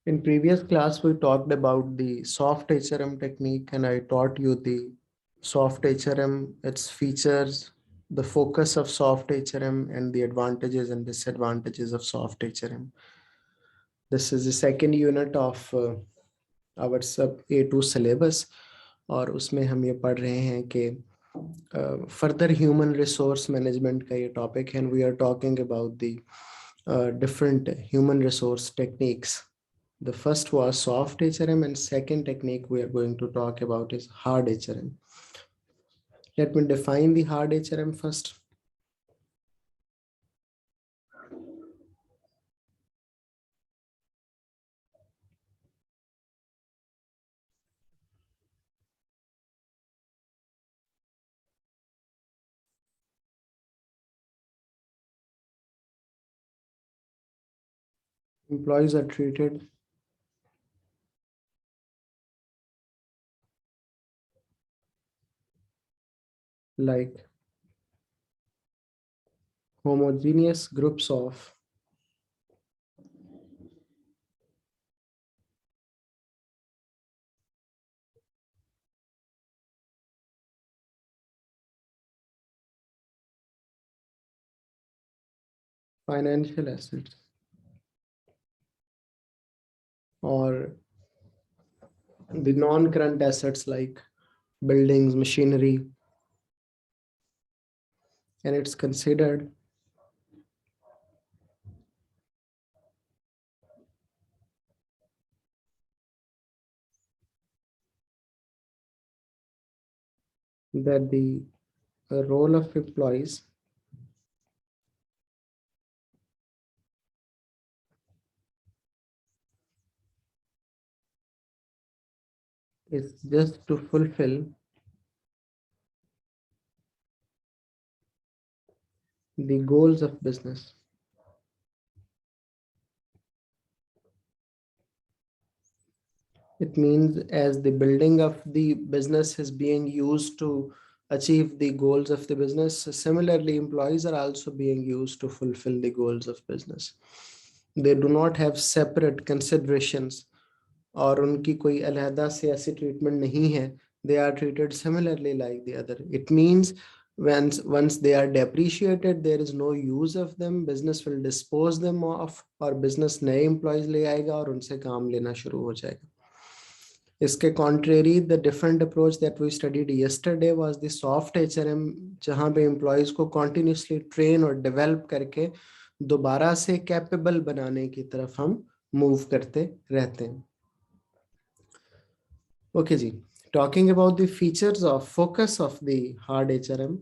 In previous class, we talked about the soft HRM technique, and I taught you the soft HRM, its features, the focus of soft HRM, and the advantages and disadvantages of soft HRM. This is the second unit of our sub A2 syllabus, और उसमें हम ये पढ़ रहे हैं कि further human resource management का ये topic है, and we are talking about the different human resource techniques. The first was soft HRM, and second technique we are going to talk about is hard HRM. Let me define the hard HRM first. Employees are treated like homogeneous groups of financial assets or the non-current assets like buildings, machinery, and it's considered that the role of employees is just to fulfill the goals of business. It means as the building of the business is being used to achieve the goals of the business, similarly, employees are also being used to fulfill the goals of business. They do not have separate considerations और उनकी कोई अलहदा से ऐसी treatment नहीं है. They are treated similarly like the other. It means once they are depreciated, there is no use of them. Business will dispose them of, और business नए employees ले आएगा और उनसे काम लेना शुरू हो जाएगा. इसके contrary, the different approach that we studied yesterday was the soft HRM, जहाँ पे employees को continuously train और develop करके दोबारा से capable बनाने की तरफ हम move करते रहते हैं. Okay ji, talking about the features of focus of the hard HRM.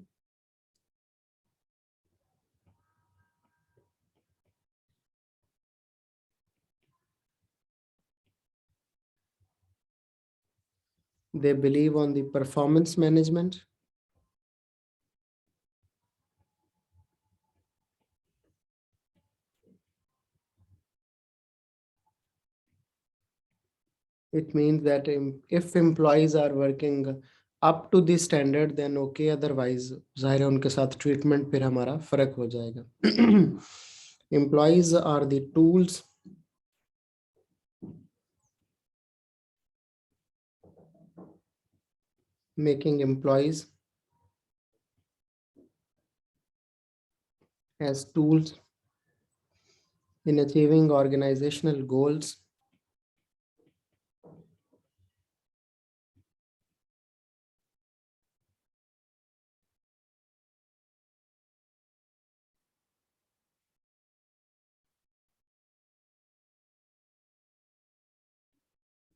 They believe on the performance management. It means that if employees are working up to the standard, then okay, otherwise जाहिर है उनके साथ treatment फिर हमारा फर्क हो जाएगा. Employees are the tools making employees as tools in achieving organizational goals.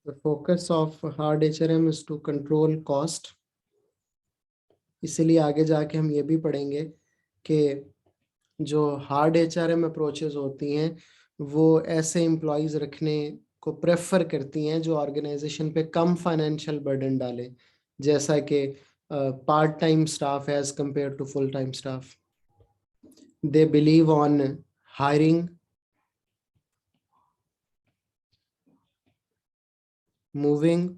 The focus of hard HRM is to control cost. इसीलिए आगे जाके हम ये भी पढ़ेंगे कि जो हार्ड HRM अप्रोचेस होती हैं वो ऐसे एम्प्लॉयज़ रखने को प्रेफर करती हैं जो ऑर्गेनाइजेशन पे कम फाइनेंशियल बर्डन डाले, जैसा कि part time staff as compare to full time staff. They believe on hiring, moving,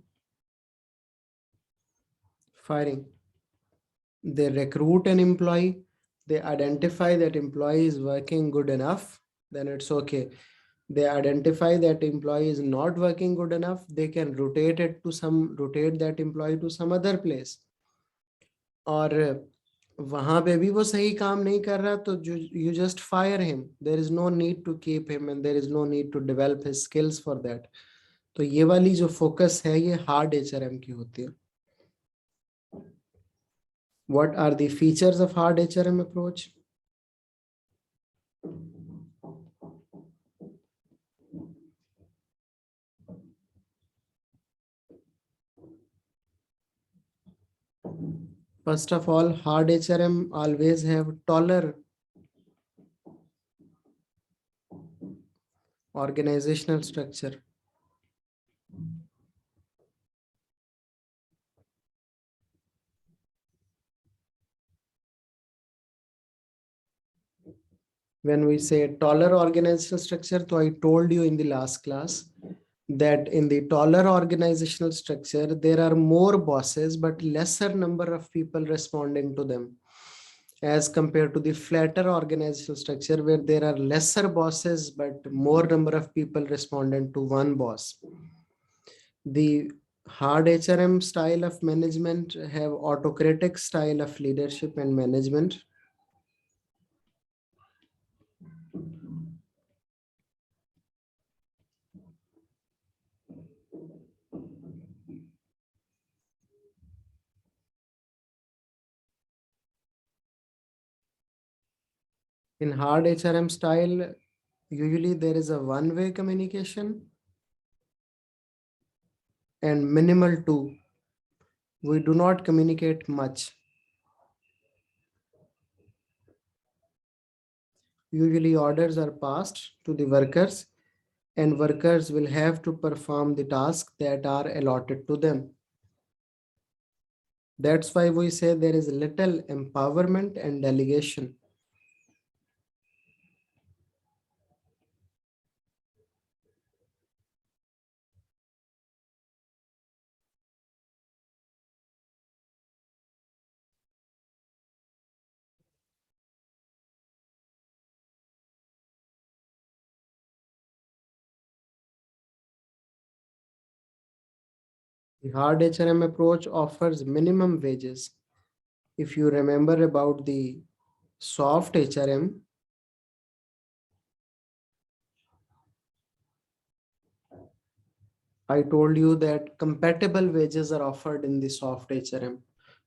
firing. They recruit an employee, they identify that employee is working good enough, then it's okay. they identify that employee is not working good enough, they can rotate that employee to some other place. और वहां पे भी वो सही काम नहीं कर रहा तो you just fire him. There is no need to keep him and there is no need to develop his skills for that. तो ये वाली जो फोकस है ये हार्ड HRM की होती है. What are the features of hard HRM approach? First of all, hard HRM always have taller organizational structure. When we say taller organizational structure, so I told you in the last class that in the taller organizational structure, there are more bosses, but lesser number of people responding to them, as compared to the flatter organizational structure where there are lesser bosses, but more number of people responding to one boss. The hard HRM style of management have autocratic style of leadership and management. In hard HRM style, usually there is a one-way communication and minimal two. We do not communicate much. Usually orders are passed to the workers and workers will have to perform the tasks that are allotted to them. That's why we say there is little empowerment and delegation. The hard HRM approach offers minimum wages. If you remember about the soft HRM, I told you that compatible wages are offered in the soft HRM,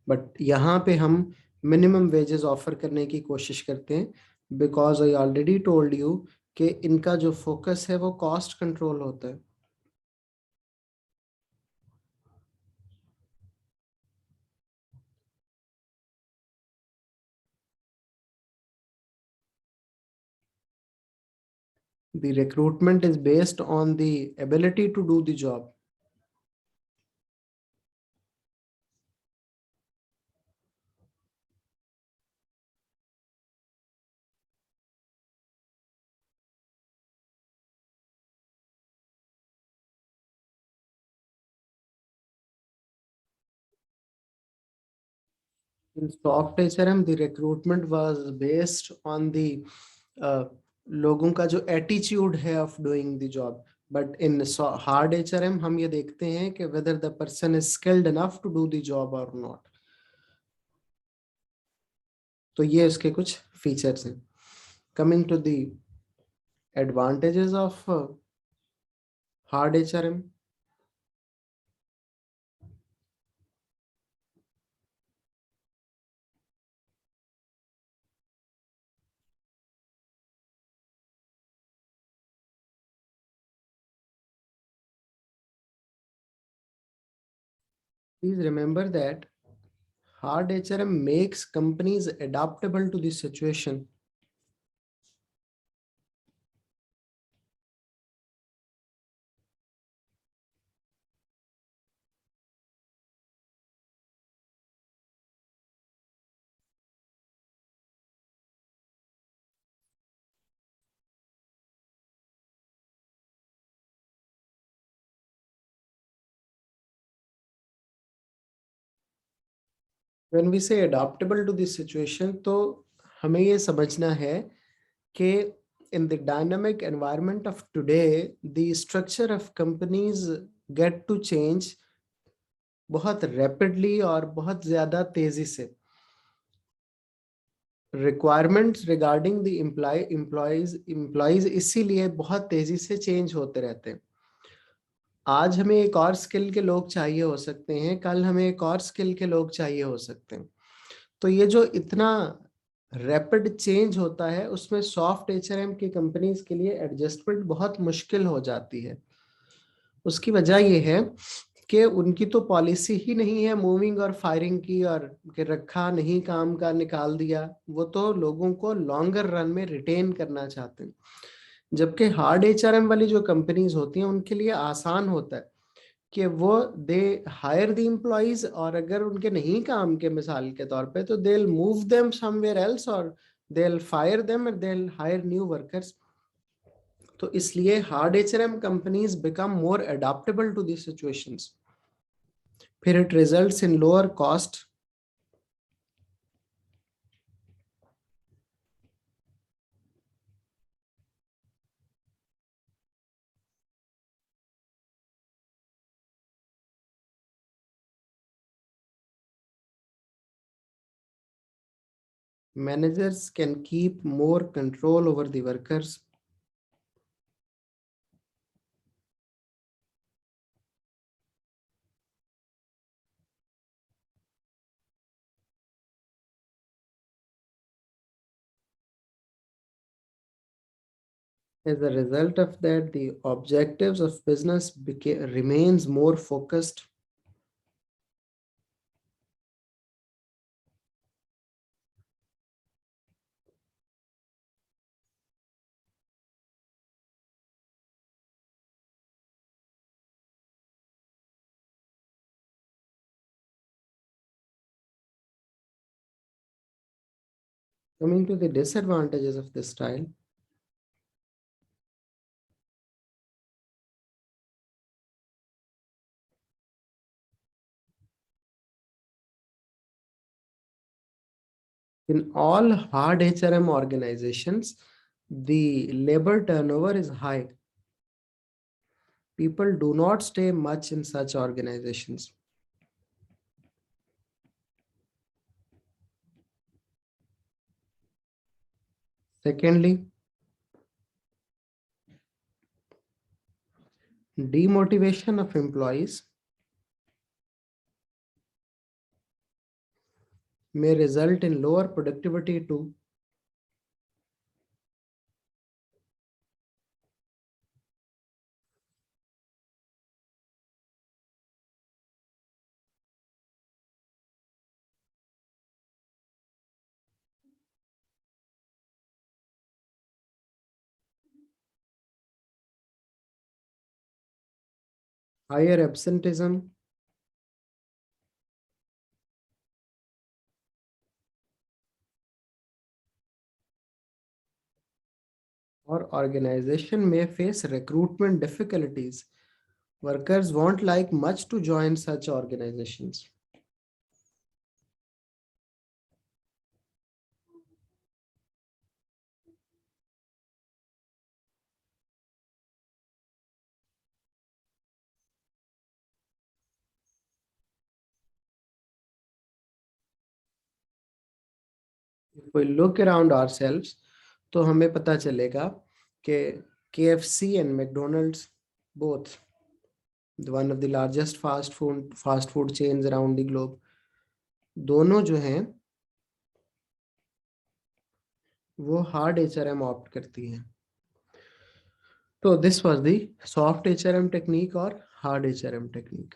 but यहाँ पे हम minimum wages offer करने की कोशिश करते हैं because I already told you कि इनका जो focus है वो cost control होता है. The recruitment is based on the ability to do the job. In soft HRM, the recruitment was based on the लोगों का जो attitude है of doing the job. But in hard HRM हम ये देखते हैं कि whether the person is skilled enough to do the job or not. तो ये इसके कुछ features हैं. Coming to the advantages of hard HRM. Please remember that hard HRM makes companies adaptable to the situation. When we say adaptable to this situation, तो हमें ये समझना है कि in the dynamic environment of today, the structure of companies get to change बहुत rapidly और बहुत ज़्यादा तेजी से. Requirements regarding the employees इसीलिए बहुत तेजी से change होते रहते हैं. आज हमें एक और स्किल के लोग चाहिए हो सकते हैं, कल हमें एक और स्किल के लोग चाहिए हो सकते हैं. तो ये जो इतना रैपिड चेंज होता है, उसमें सॉफ्ट एचआरएम की कंपनीज के लिए एडजस्टमेंट बहुत मुश्किल हो जाती है. उसकी वजह ये है कि उनकी तो पॉलिसी ही नहीं है मूविंग और फायरिंग की, और कि रखा नहीं काम का निकाल दिया. वो तो लोगों को लॉन्गर रन में रिटेन करना चाहते हैं. जबकि हार्ड एचआरएम वाली जो कंपनीज होती हैं उनके लिए आसान होता है कि वो दे हायर द एम्प्लॉइज, और अगर उनके नहीं काम के मिसाल के तौर पे, तो they will move them somewhere else, और दे विल फायर देम और they will hire new workers. तो इसलिए hard HRM companies become more adoptable to this situations. फिर it results in lower cost. Managers can keep more control over the workers. As a result of that, the objectives of business remains more focused. Coming to the disadvantages of this style, in all hard HRM organizations, the labor turnover is high. People do not stay much in such organizations. Secondly, demotivation of employees may result in lower productivity too. Higher absenteeism, or organization may face recruitment difficulties. Workers won't like much to join such organizations. If we look around ourselves, तो हमें पता चलेगा कि KFC and McDonald's, both one of the largest fast food chains around the globe, दोनों जो हैं वो hard HRM opt करती हैं. तो this was the soft HRM technique और हार्ड HRM टेक्निक.